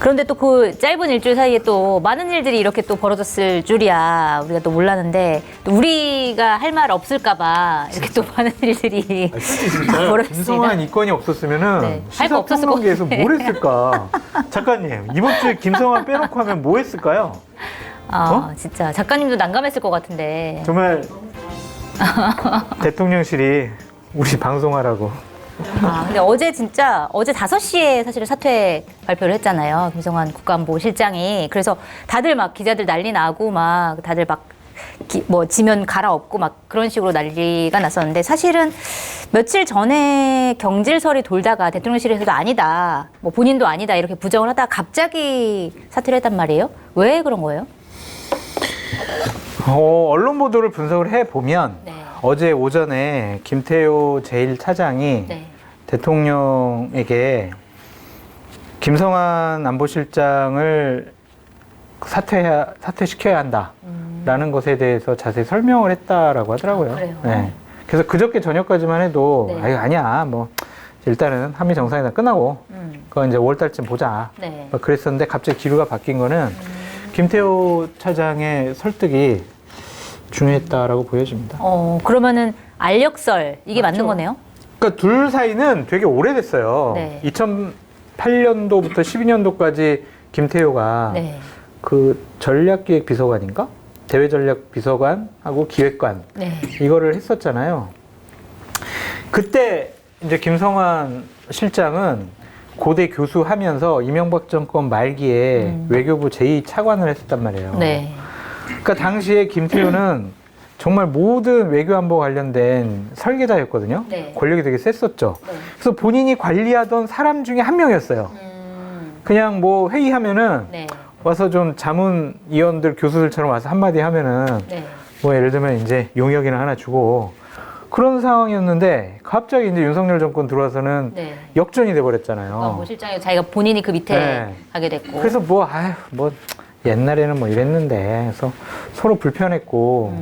그런데 또 그 짧은 일주일 사이에 또 많은 일들이 이렇게 또 벌어졌을 줄이야 우리가 또 몰랐는데 또 우리가 할 말 없을까봐 이렇게 또 많은 일들이 벌어졌습니다. 김성환 이건이 없었으면은 네, 할거 없었을 것 시사평론계에서 같아요. 뭘 했을까? 작가님 이번 주에 김성환 빼놓고 하면 뭐 했을까요? 진짜 작가님도 난감했을 것 같은데. 정말 대통령실이 우리 방송하라고. 근데 어제 진짜 어제 5시에 사실 사퇴 발표를 했잖아요. 김성환 국가안보실장이. 그래서 다들 막 기자들 난리 나고 막 다들 막 뭐 지면 갈아엎고 막 그런 식으로 난리가 났었는데 사실은 며칠 전에 경질설이 돌다가 대통령실에서도 아니다. 뭐 본인도 아니다. 이렇게 부정을 하다가 갑자기 사퇴를 했단 말이에요. 왜 그런 거예요? 언론 보도를 분석을 해보면 네. 어제 오전에 김태호 제1차장이 네. 대통령에게 김성환 안보실장을 사퇴시켜야 한다라는 것에 대해서 자세히 설명을 했다라고 하더라고요. 그래요? 네. 그래서 그저께 저녁까지만 해도 네. 아니야 뭐 일단은 한미 정상회담 끝나고 그건 이제 5월달쯤 보자. 네. 막 그랬었는데 갑자기 기류가 바뀐 거는 김태호 차장의 설득이 중요했다라고 보여집니다. 그러면은 알력설 이게 맞죠. 맞는 거네요? 그러니까 둘 사이는 되게 오래됐어요. 네. 2008년도부터 12년도까지 김태호가 네. 그 전략기획비서관인가? 대외전략비서관하고 기획관 네. 이거를 했었잖아요. 그때 이제 김성환 실장은 고대 교수하면서 이명박 정권 말기에 외교부 제2차관을 했었단 말이에요. 네. 그러니까 당시에 김태호는 정말 모든 외교안보 관련된 설계자였거든요. 네. 권력이 되게 셌었죠. 네. 그래서 본인이 관리하던 사람 중에 한 명이었어요. 그냥 뭐 회의하면은 네. 와서 좀 자문위원들 교수들처럼 와서 한마디 하면은 네. 뭐 예를 들면 이제 용역이나 하나 주고 그런 상황이었는데 갑자기 이제 윤석열 정권 들어와서는 네. 역전이 돼버렸잖아요. 뭐 실장이 자기가 본인이 그 밑에 네. 하게 됐고. 그래서 뭐 옛날에는 뭐 이랬는데 그래서 서로 불편했고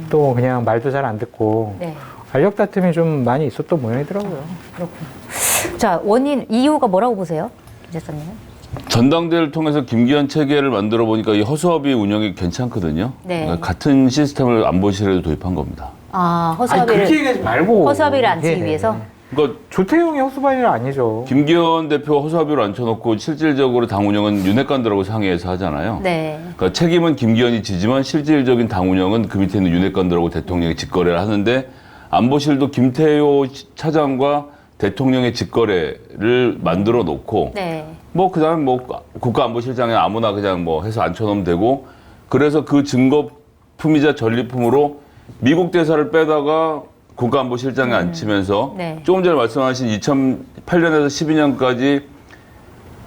또 그냥 말도 잘 안 듣고 네. 알력 다툼이 좀 많이 있었던 모양이더라고요. 그렇군요. 자, 원인, 이유가 뭐라고 보세요? 김 작가님은? 전당대회를 통해서 김기현 체계를 만들어 보니까 이 허수아비 운영이 괜찮거든요. 네. 그러니까 같은 시스템을 안보실에도 도입한 겁니다. 아니 허수아비를, 그렇게 얘기하지 말고 허수아비를 안 치기 예. 위해서? 그러니까 조태용이 허수아비는 아니죠. 김기현 대표가 허수아비로 앉혀놓고 실질적으로 당 운영은 윤핵관들하고 상의해서 하잖아요. 네. 그러니까 책임은 김기현이 지지만 실질적인 당 운영은 그 밑에 있는 윤핵관들하고 대통령이 직거래를 하는데 안보실도 김태호 차장과 대통령의 직거래를 만들어 놓고 네. 뭐 그다음에 뭐 국가안보실장에 아무나 그냥 뭐 해서 앉혀놓으면 되고 그래서 그 증거품이자 전리품으로 미국 대사를 빼다가 국가안보실장에 앉히면서 네. 조금 전에 말씀하신 2008년에서 12년까지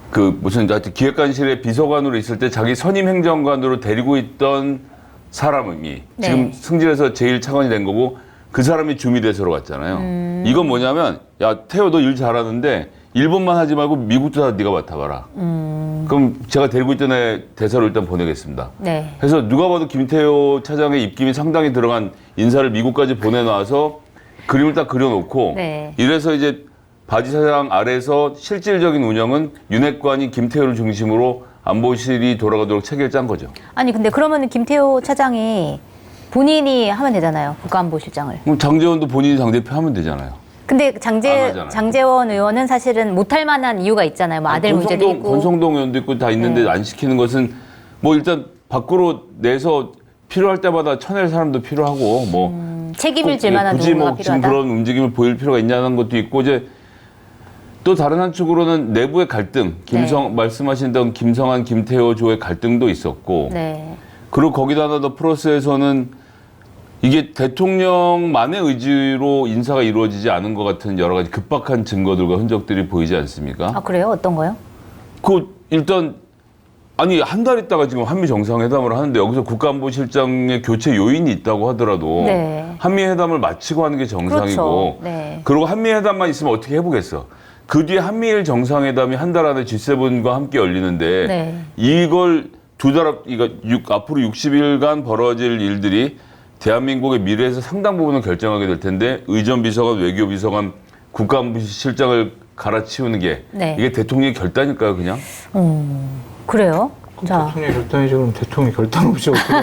그 무슨 하여튼 기획관실의 비서관으로 있을 때 자기 선임 행정관으로 데리고 있던 사람이 네. 지금 승진해서 제1차관이 된 거고 그 사람이 주미대사로 갔잖아요. 이건 뭐냐면 야 태호 너 일 잘하는데 일본만 하지 말고 미국도 다 네가 맡아봐라. 그럼 제가 데리고 있던 애 대사로 일단 보내겠습니다. 네. 그래서 누가 봐도 김태호 차장의 입김이 상당히 들어간 인사를 미국까지 보내놔서 그림을 딱 그려놓고 네. 이래서 이제 바지 사장 아래서 실질적인 운영은 윤핵관이 김태호를 중심으로 안보실이 돌아가도록 체계를 짠 거죠. 아니, 근데 그러면은 김태호 차장이 본인이 하면 되잖아요. 국가안보실장을. 그럼 장제원도 본인이 당대표 하면 되잖아요. 근데 안 하잖아요. 장제원 의원은 사실은 못할 만한 이유가 있잖아요. 뭐 아들 문제도 있고. 권성동 의원도 있고 다 있는데 네. 안 시키는 것은 뭐 일단 밖으로 내서 필요할 때마다 쳐낼 사람도 필요하고 뭐 책임을 질 만한 굳이 누군가가 뭐 지금 필요하다. 그런 움직임을 보일 필요가 있냐는 것도 있고 이제 또 다른 한쪽으로는 내부의 갈등, 말씀하신 김성환, 김태호 조의 갈등도 있었고 네. 그리고 거기다 하나 더 플러스에서는 이게 대통령만의 의지로 인사가 이루어지지 않은 것 같은 여러 가지 급박한 증거들과 흔적들이 보이지 않습니까? 아, 그래요? 어떤 거요? 일단 아니 한 달 있다가 지금 한미 정상회담을 하는데 여기서 국가안보실장의 교체 요인이 있다고 하더라도 네. 한미 회담을 마치고 하는 게 정상이고 그렇죠. 네. 그리고 한미 회담만 있으면 어떻게 해보겠어? 그 뒤에 한미일 정상회담이 한 달 안에 G7과 함께 열리는데 네. 이걸 앞으로 60일간 벌어질 일들이 대한민국의 미래에서 상당 부분을 결정하게 될 텐데 의전비서관, 외교비서관, 국가안보실장을 갈아치우는 게 네. 이게 대통령의 결단일까요, 그냥? 그래요? 자, 대통령의 결단이지 그럼 대통령 결단 없이 어떻게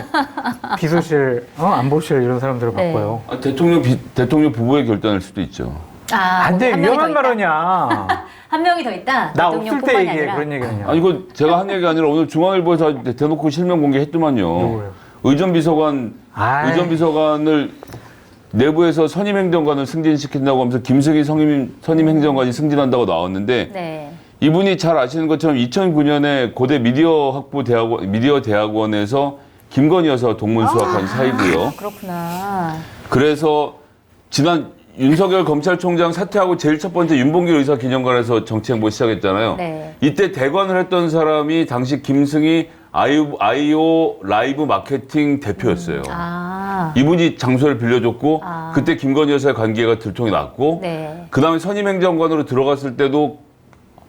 비서실, 안보실 이런 사람들을 네. 바꿔요. 아, 대통령 부부의 결단일 수도 있죠. 안 돼, 한 명이 더 위험한 있다? 발언이야. 한 명이 더 있다. 나 없을 때 대통령뿐만이 얘기해, 아니라. 그런 얘기 아니야. 아니, 이거 제가 한 얘기가 아니라 오늘 중앙일보에서 대놓고 실명 공개했더만요. 누구예요? 아이. 의전비서관을 내부에서 선임행정관을 승진시킨다고 하면서 김승희 선임행정관이 승진한다고 나왔는데 네. 이분이 잘 아시는 것처럼 2009년에 고대 미디어 대학원에서 김건희 여사 동문 수학한 사이고요. 그렇구나. 그래서 지난 윤석열 검찰총장 사퇴하고 제일 첫 번째 윤봉길 의사 기념관에서 정치 행보 시작했잖아요. 네. 이때 대관을 했던 사람이 당시 김승희 아이오 라이브 마케팅 대표였어요. 이분이 장소를 빌려줬고 그때 김건희 여사의 관계가 들통이 났고 네. 그다음에 선임행정관으로 들어갔을 때도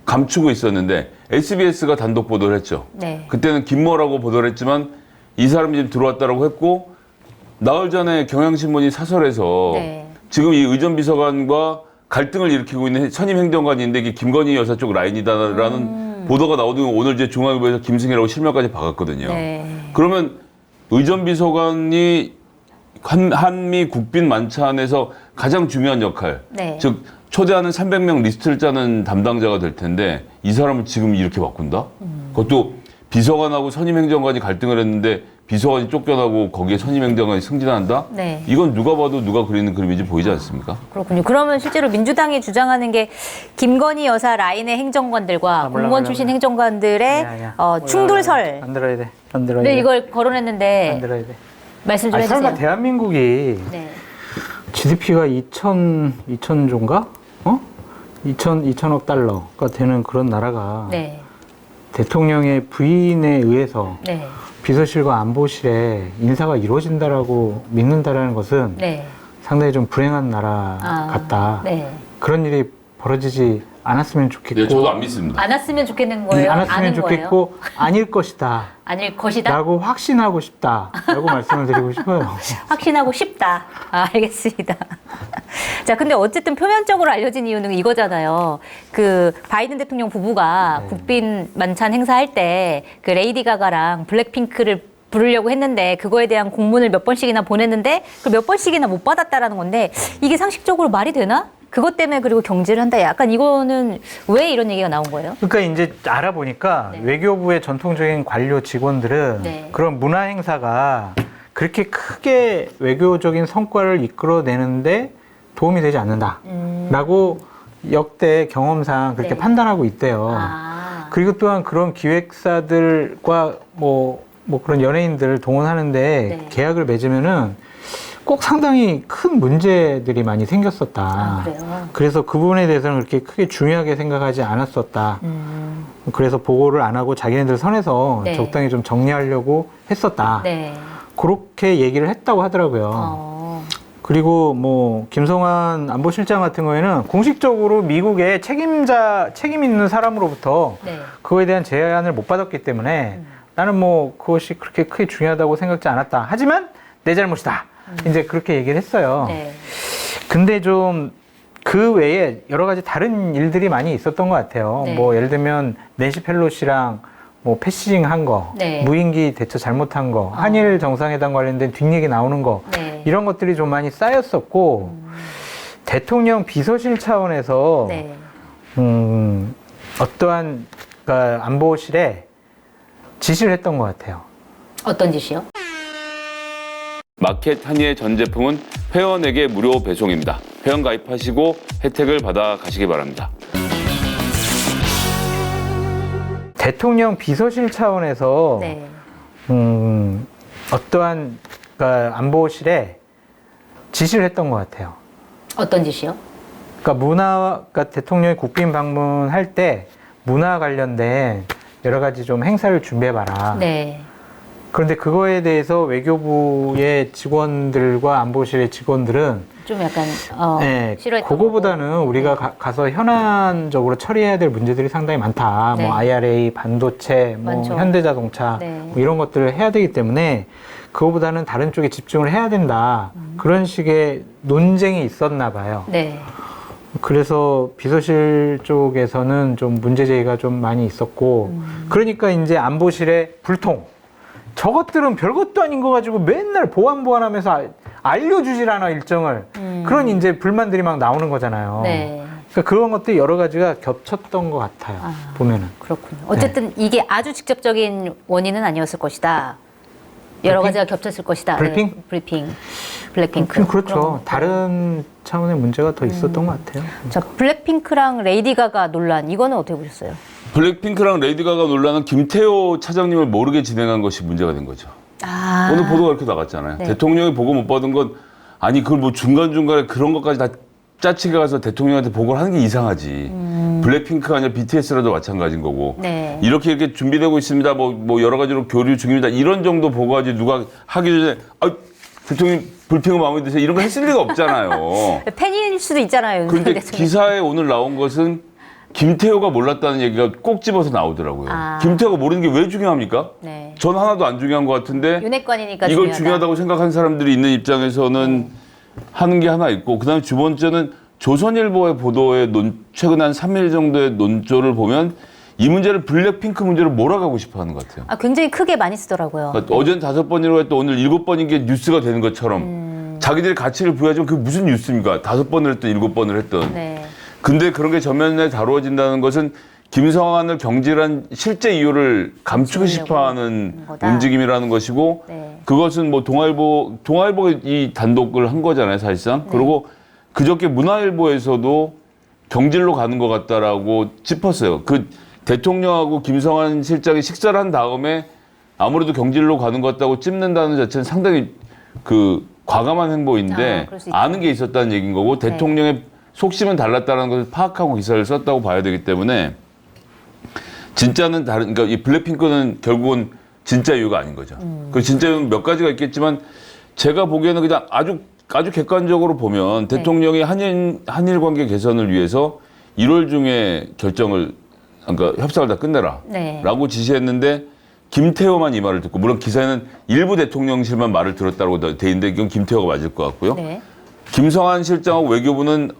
감추고 있었는데 SBS가 단독 보도를 했죠. 네. 그때는 김모라고 보도를 했지만 이 사람이 지금 들어왔다라고 했고 나흘 전에 경향신문이 사설에서 네. 지금 이 의전비서관과 갈등을 일으키고 있는 선임행정관인데 이게 김건희 여사 쪽 라인이다라는 보도가 나오던 오늘 이제 중앙일보에서 김승희라고 실명까지 박았거든요. 네. 그러면 의전비서관이 한미 국빈 만찬에서 가장 중요한 역할, 네. 즉 초대하는 300명 리스트를 짜는 담당자가 될 텐데 이 사람을 지금 이렇게 바꾼다? 그것도 비서관하고 선임행정관이 갈등을 했는데 비서관이 쫓겨나고 거기에 선임행정관이 승진한다? 네. 이건 누가 봐도 누가 그리는 그림인지 보이지 않습니까? 그렇군요. 그러면 실제로 민주당이 주장하는 게 김건희 여사 라인의 행정관들과 공무원 출신 행정관들의 충돌설. 안 들어야 돼. 안 들어야 네, 돼. 이걸 거론했는데 안 들어야 돼. 말씀 좀 아니, 해주세요. 설마 대한민국이 네. GDP가 2,000조인가? 2,000억 달러가 되는 그런 나라가 네. 대통령의 부인에 의해서 네. 비서실과 안보실에 인사가 이루어진다라고 믿는다라는 것은 네. 상당히 좀 불행한 나라 같다. 네. 그런 일이 벌어지지 않았으면 좋겠고. 네, 저도 안 믿습니다. 안 왔으면 좋겠는 거예요? 않았으면 아는 좋겠고 거예요? 아닐 것이다. 아닐 것이다? 라고 확신하고 싶다라고 말씀을 드리고 싶어요. 확신하고 싶다. 알겠습니다. 자, 근데 어쨌든 표면적으로 알려진 이유는 이거잖아요. 그 바이든 대통령 부부가 국빈 만찬 행사할 때 그 레이디 가가랑 블랙핑크를 부르려고 했는데 그거에 대한 공문을 몇 번씩이나 보냈는데 그 몇 번씩이나 못 받았다라는 건데 이게 상식적으로 말이 되나? 그것 때문에 그리고 경질을 한다. 약간 이거는 왜 이런 얘기가 나온 거예요? 그러니까 이제 알아보니까 네. 외교부의 전통적인 관료 직원들은 네. 그런 문화 행사가 그렇게 크게 외교적인 성과를 이끌어내는데 도움이 되지 않는다라고 역대 경험상 그렇게 네. 판단하고 있대요. 그리고 또한 그런 기획사들과 뭐 그런 연예인들을 동원하는데 네. 계약을 맺으면은 꼭 상당히 큰 문제들이 많이 생겼었다. 그래요? 그래서 그 부분에 대해서는 그렇게 크게 중요하게 생각하지 않았었다. 그래서 보고를 안 하고 자기네들 선에서 네. 적당히 좀 정리하려고 했었다. 네. 그렇게 얘기를 했다고 하더라고요. 그리고 뭐 김성환 안보실장 같은 경우에는 공식적으로 미국의 책임 있는 사람으로부터 네. 그거에 대한 제안을 못 받았기 때문에 나는 뭐 그것이 그렇게 크게 중요하다고 생각지 않았다. 하지만 내 잘못이다. 이제 그렇게 얘기를 했어요. 네. 근데 좀 그 외에 여러 가지 다른 일들이 많이 있었던 것 같아요. 네. 뭐 예를 들면 낸시 펠로시랑 뭐 패시징 한 거, 네. 무인기 대처 잘못한 거, 한일 정상회담 관련된 뒷얘기 나오는 거 네. 이런 것들이 좀 많이 쌓였었고 대통령 비서실 차원에서 네. 어떠한 그러니까 안보실에 지시를 했던 것 같아요. 어떤 짓이요? 마켓 한의의 전 제품은 회원에게 무료 배송입니다. 회원 가입하시고 혜택을 받아 가시기 바랍니다. 대통령 비서실 차원에서 네. 어떠한 그러니까 안보실에 지시를 했던 것 같아요. 어떤 짓이요? 그러니까 대통령이 국빈 방문할 때 문화 관련된 여러 가지 좀 행사를 준비해봐라. 네. 그런데 그거에 대해서 외교부의 직원들과 안보실의 직원들은 좀 약간 네, 싫어했던 그거보다는 거고. 우리가 가서 현안적으로 처리해야 될 문제들이 상당히 많다. 네. 뭐 IRA, 반도체, 뭐 많죠. 현대자동차 네. 뭐 이런 것들을 해야 되기 때문에 그거보다는 다른 쪽에 집중을 해야 된다. 그런 식의 논쟁이 있었나 봐요. 네. 그래서 비서실 쪽에서는 좀 문제 제기가 좀 많이 있었고, 그러니까 이제 안보실의 불통. 저것들은 별것도 아닌 거 가지고 맨날 보완하면서 알려주질 않아, 일정을. 그런 이제 불만들이 막 나오는 거잖아요. 네. 그러니까 그런 것들이 여러 가지가 겹쳤던 것 같아요. 보면은. 그렇군요. 어쨌든 이게 아주 직접적인 원인은 아니었을 것이다. 여러 블랙핑? 가지가 겹쳤을 것이다. 블랙핑? 네, 블랙핑크. 그렇죠. 다른 차원의 문제가 더 있었던 것 같아요. 자, 블랙핑크랑 레이디 가가 논란 이거는 어떻게 보셨어요? 블랙핑크랑 레이디 가가 논란은 김태호 차장님을 모르게 진행한 것이 문제가 된 거죠. 아. 오늘 보도가 이렇게 나갔잖아요. 네. 대통령이 보고 못 받은 건 아니 그걸 뭐 중간중간에 그런 것까지 다 짜치게 가서 대통령한테 보고를 하는 게 이상하지. 블랙핑크가 아니라 BTS라도 마찬가지인 거고. 네. 이렇게 준비되고 있습니다. 뭐 여러 가지로 교류 중입니다. 이런 정도 보고하지 누가 하기 전에 대통령 불핑은 마음에 드세요. 이런 거 했을 리가 없잖아요. 팬일 수도 있잖아요. 그런데 대통령. 기사에 오늘 나온 것은 김태호가 몰랐다는 얘기가 꼭 집어서 나오더라고요. 아. 김태호가 모르는 게 왜 중요합니까? 네. 전 하나도 안 중요한 것 같은데 윤핵관이니까 이걸 중요하다고 생각하는 사람들이 있는 입장에서는 하는 게 하나 있고 그다음에 두 번째는 조선일보의 보도에 최근 한 3일 정도의 논조를 보면 이 문제를 블랙핑크 문제로 몰아가고 싶어 하는 것 같아요. 굉장히 크게 많이 쓰더라고요. 그러니까 어제는 5번이라고 했또 오늘 7번인 게 뉴스가 되는 것처럼 자기들의 가치를 부여하지만 그게 무슨 뉴스입니까? 5번을 했든 7번을 했든. 네. 근데 그런 게 전면에 다루어진다는 것은 김성환을 경질한 실제 이유를 감추고 싶어하는 거다. 움직임이라는 것이고 네. 그것은 뭐 동아일보가 이 단독을 한 거잖아요, 사실상. 그리고 그저께 문화일보에서도 경질로 가는 것 같다라고 짚었어요. 그 대통령하고 김성환 실장이 식사를 한 다음에 아무래도 경질로 가는 것 같다고 찝는다는 자체는 상당히 그 과감한 행보인데 그럴 수 있죠. 아는 게 있었다는 얘기인 거고 대통령의 속심은 달랐다는 것을 파악하고 기사를 썼다고 봐야 되기 때문에 진짜는 다른, 그러니까 이 블랙핑크는 결국은 진짜 이유가 아닌 거죠. 그 진짜 이유는 몇 가지가 있겠지만 제가 보기에는 그냥 아주 객관적으로 보면 대통령이 한일 관계 개선을 위해서 1월 중에 그러니까 협상을 다 끝내라. 네. 라고 지시했는데 김태호만 이 말을 듣고 물론 기사에는 일부 대통령실만 말을 들었다고 돼 있는데 이건 김태호가 맞을 것 같고요. 네. 김성한 실장하고 외교부는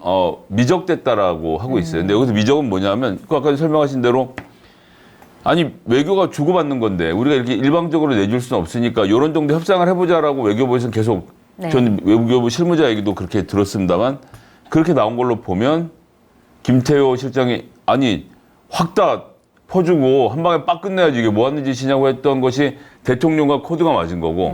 미적됐다라고 하고 있어요. 근데 여기서 미적은 뭐냐면 그 아까 설명하신 대로 아니 외교가 주고받는 건데 우리가 이렇게 일방적으로 내줄 수는 없으니까 이런 정도 협상을 해보자라고 외교부에서는 계속 네. 전 외교부 실무자 얘기도 그렇게 들었습니다만 그렇게 나온 걸로 보면 김태호 실장이 아니 확 다 퍼주고 한 방에 빡 끝내야지 이게 뭐 하는 짓이냐고 했던 것이 대통령과 코드가 맞은 거고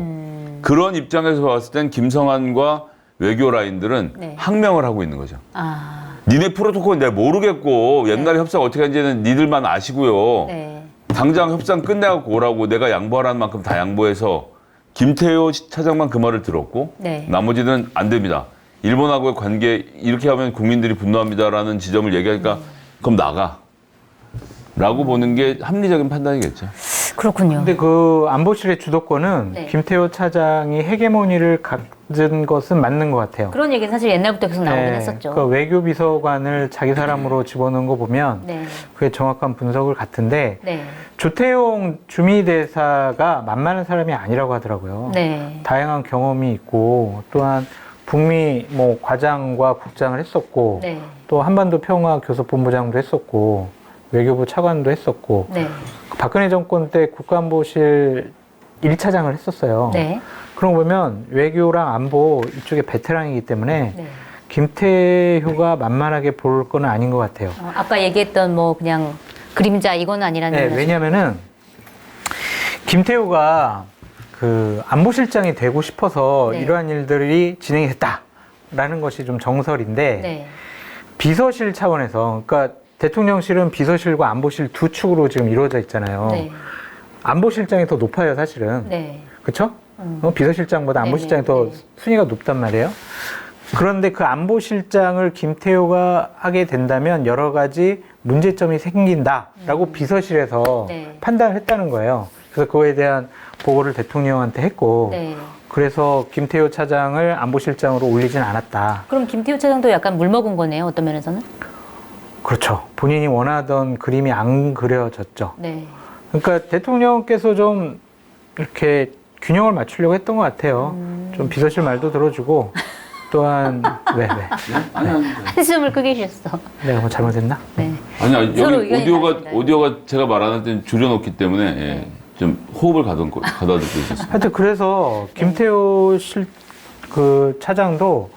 그런 입장에서 봤을 땐 김성한과 외교 라인들은 네. 항명을 하고 있는 거죠. 아. 니네 프로토콜 내가 모르겠고 옛날에 협상 어떻게 하는지는 니들만 아시고요. 네. 당장 협상 끝내갖고 오라고 내가 양보하라는 만큼 다 양보해서 김태호 차장만 그 말을 들었고 네. 나머지는 안 됩니다. 일본하고의 관계 이렇게 하면 국민들이 분노합니다라는 지점을 얘기하니까 그럼 나가. 라고 보는 게 합리적인 판단이겠죠. 그렇군요. 근데 그 안보실의 주도권은 네. 김태호 차장이 헤게모니를 가진 것은 맞는 것 같아요. 그런 얘기는 사실 옛날부터 계속 나오긴 네, 했었죠. 그 외교비서관을 자기 사람으로 집어넣은 거 보면 네. 그게 정확한 분석을 같은데 네. 조태용 주미대사가 만만한 사람이 아니라고 하더라고요. 네. 다양한 경험이 있고 또한 북미 뭐 과장과 국장을 했었고 네. 또 한반도 평화교섭본부장도 했었고 외교부 차관도 했었고 네. 박근혜 정권 때 국가안보실 1차장을 했었어요. 네. 그런 거 보면 외교랑 안보 이쪽에 베테랑이기 때문에 네. 김태효가 만만하게 볼 건 아닌 것 같아요. 아까 얘기했던 뭐 그냥 그림자 이건 아니라는 네, 거죠. 왜냐면은 김태효가 그 안보실장이 되고 싶어서 네. 이러한 일들이 진행이 됐다라는 것이 좀 정설인데 네. 비서실 차원에서 그러니까 대통령실은 비서실과 안보실 두 축으로 지금 이루어져 있잖아요. 네. 안보실장이 더 높아요, 사실은. 네. 그렇죠? 비서실장보다 안보실장이 네, 더 네. 순위가 높단 말이에요. 그런데 그 안보실장을 김태효가 하게 된다면 여러 가지 문제점이 생긴다라고 비서실에서 네. 판단을 했다는 거예요. 그래서 그거에 대한 보고를 대통령한테 했고 네. 그래서 김태효 차장을 안보실장으로 올리진 않았다. 그럼 김태호 차장도 약간 물먹은 거네요. 어떤 면에서는? 그렇죠. 본인이 원하던 그림이 안 그려졌죠. 네. 그러니까 대통령께서 좀 이렇게 균형을 맞추려고 했던 것 같아요. 좀 비서실 말도 들어주고 또한 왜? 아니. 한숨을 크게 쉬셨어. 내가 뭐 잘못했나? 네. 아니 서로 여기 의견이 다르십니다. 오디오가 제가 말하는 때는 줄여놓기 때문에 예, 좀 호흡을 가다듬고 있었습니다. 하여튼 그래서 김태호 그 차장도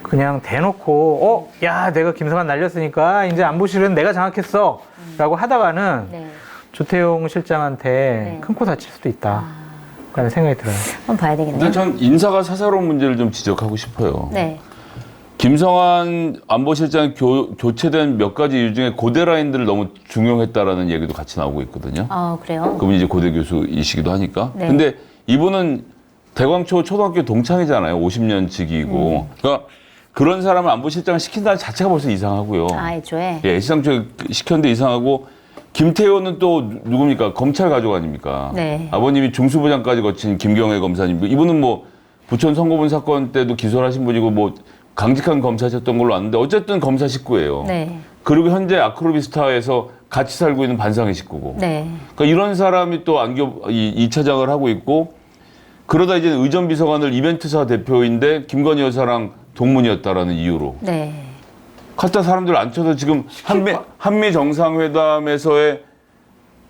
그냥 대놓고 야 내가 김성환 날렸으니까 이제 안보실은 내가 장악했어 라고 하다가는 네. 조태용 실장한테 네. 큰 코 다칠 수도 있다 라는 생각이 들어요. 한번 봐야 되겠네요. 근데 전 인사가 사사로운 문제를 좀 지적하고 싶어요. 네. 김성환 안보실장 교체된 몇 가지 이유 중에 고대 라인들을 너무 중용했다라는 얘기도 같이 나오고 있거든요. 아, 그래요? 그분이 이제 고대 교수이시기도 하니까. 네. 근데 이분은 대광초 초등학교 동창이잖아요. 50년 직이고. 그러니까 그런 사람을 안보실장을 시킨다는 자체가 벌써 이상하고요. 아, 애초에? 예, 애시당초에 시켰는데 이상하고 김태호는 또 누굽니까? 검찰 가족 아닙니까? 네. 아버님이 중수부장까지 거친 김경애 검사님. 이분은 뭐 부천 선거분 사건 때도 기소를 하신 분이고 뭐 강직한 검사셨던 걸로 아는데 어쨌든 검사 식구예요. 네. 그리고 현재 아크로비스타에서 같이 살고 있는 반상의 식구고. 네. 그러니까 이런 사람이 또 이 차장을 하고 있고 그러다 이제 의전비서관을 이벤트사 대표인데 김건희 여사랑 동문이었다라는 이유로. 네. 갖다 사람들 앉혀서 지금 한미 정상회담에서의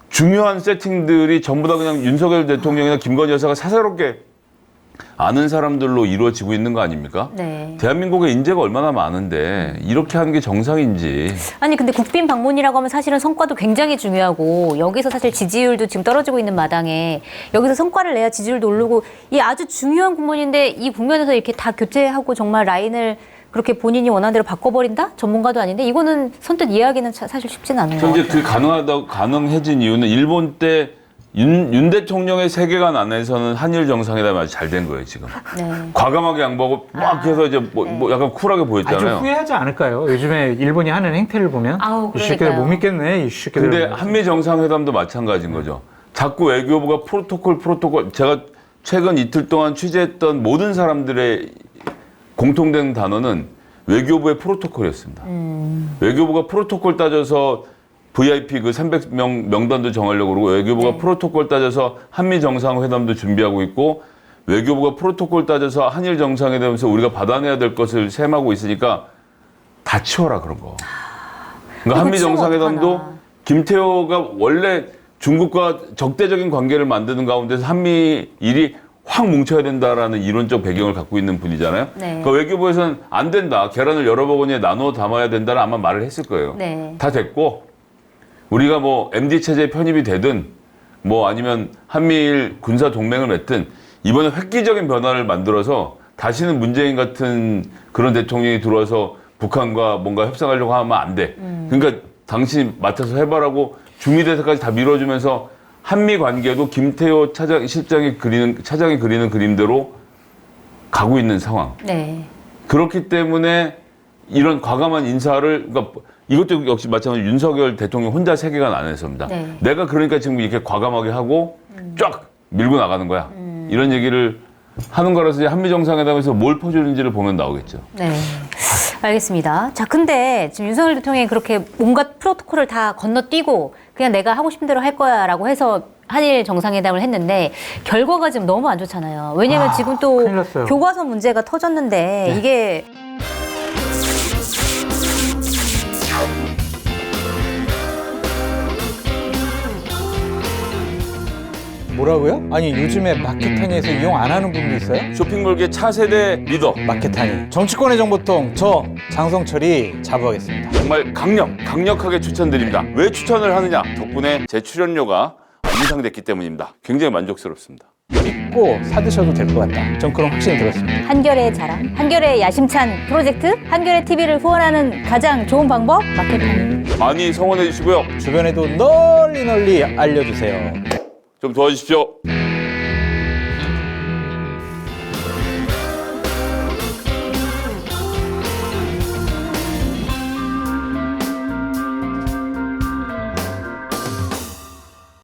중요한 세팅들이 전부 다 그냥 윤석열 대통령이나 김건희 여사가 사사롭게 아는 사람들로 이루어지고 있는 거 아닙니까? 네. 대한민국의 인재가 얼마나 많은데 이렇게 하는 게 정상인지. 아니 근데 국빈 방문이라고 하면 사실은 성과도 굉장히 중요하고 여기서 사실 지지율도 지금 떨어지고 있는 마당에 여기서 성과를 내야 지지율도 오르고 이 아주 중요한 국면인데 이 국면에서 이렇게 다 교체하고 정말 라인을 그렇게 본인이 원하는 대로 바꿔버린다? 전문가도 아닌데 이거는 선뜻 이해하기는 사실 쉽지는 않은 것 현재 같아요. 그 가능해진 이유는 일본 때 윤 대통령의 세계관 안에서는 한일 정상회담이 아주 잘 된 거예요 지금. 네. 과감하게 양보하고 막 해서 이제 뭐 약간 쿨하게 아주 보였잖아요. 후회하지 않을까요? 요즘에 일본이 하는 행태를 보면 아우, 이 새끼들 그러니까요. 못 믿겠네 이 새끼들. 근데 한미 정상회담도 마찬가지인 거죠. 자꾸 외교부가 프로토콜 제가 최근 이틀 동안 취재했던 모든 사람들의 공통된 단어는 외교부의 프로토콜이었습니다. 외교부가 프로토콜 따져서 VIP 그 300명 명단도 정하려고 그러고 외교부가 네. 프로토콜 따져서 한미 정상회담도 준비하고 있고 외교부가 프로토콜 따져서 한일 정상회담에서 우리가 받아내야 될 것을 셈하고 있으니까 다 치워라 그런 거. 그러니까 한미 치우면 정상회담도 어떡하나. 김태호가 원래 중국과 적대적인 관계를 만드는 가운데서 한미일이 확 뭉쳐야 된다라는 이론적 배경을 갖고 있는 분이잖아요. 네. 그러니까 외교부에서는 안 된다. 계란을 여러 바구니에 나눠 담아야 된다는 아마 말을 했을 거예요. 네. 다 됐고 우리가 뭐 MD 체제에 편입이 되든 뭐 아니면 한미일 군사 동맹을 맺든 이번에 획기적인 변화를 만들어서 다시는 문재인 같은 그런 대통령이 들어와서 북한과 뭔가 협상하려고 하면 안 돼. 그러니까 당신이 맡아서 해봐라고 중미대사까지 다 밀어주면서 한미 관계도 김태호 차장이 그리는 그림대로 가고 있는 상황. 네. 그렇기 때문에 이런 과감한 인사를 그러니까 이것도 역시 마찬가지로 윤석열 대통령 혼자 세계관 안에서입니다. 네. 내가 그러니까 지금 이렇게 과감하게 하고 쫙 밀고 나가는 거야. 이런 얘기를 하는 거라서 이제 한미 정상회담에서 뭘 퍼주는지를 보면 나오겠죠. 네. 알겠습니다. 자, 근데 지금 윤석열 대통령이 그렇게 온갖 프로토콜을 다 건너뛰고 그냥 내가 하고 싶은 대로 할 거야 라고 해서 한일 정상회담을 했는데 결과가 지금 너무 안 좋잖아요. 왜냐면 지금 또 큰일 났어요. 교과서 문제가 터졌는데 이게 뭐라고요? 아니 요즘에 마켓타니에서 이용 안 하는 분도 있어요? 쇼핑몰계 차세대 리더 마켓타니 정치권의 정보통 저 장성철이 자부하겠습니다. 정말 강력하게 추천드립니다. 왜 추천을 하느냐? 덕분에 제 출연료가 인상됐기 때문입니다. 굉장히 만족스럽습니다. 믿고 사드셔도 될 것 같다. 전 그런 확신이 들었습니다. 한결의 자랑, 한결의 야심찬 프로젝트, 한결의 TV를 후원하는 가장 좋은 방법 마켓타니. 많이 성원해 주시고요. 주변에도 널리 알려주세요. 좀 도와주십시오.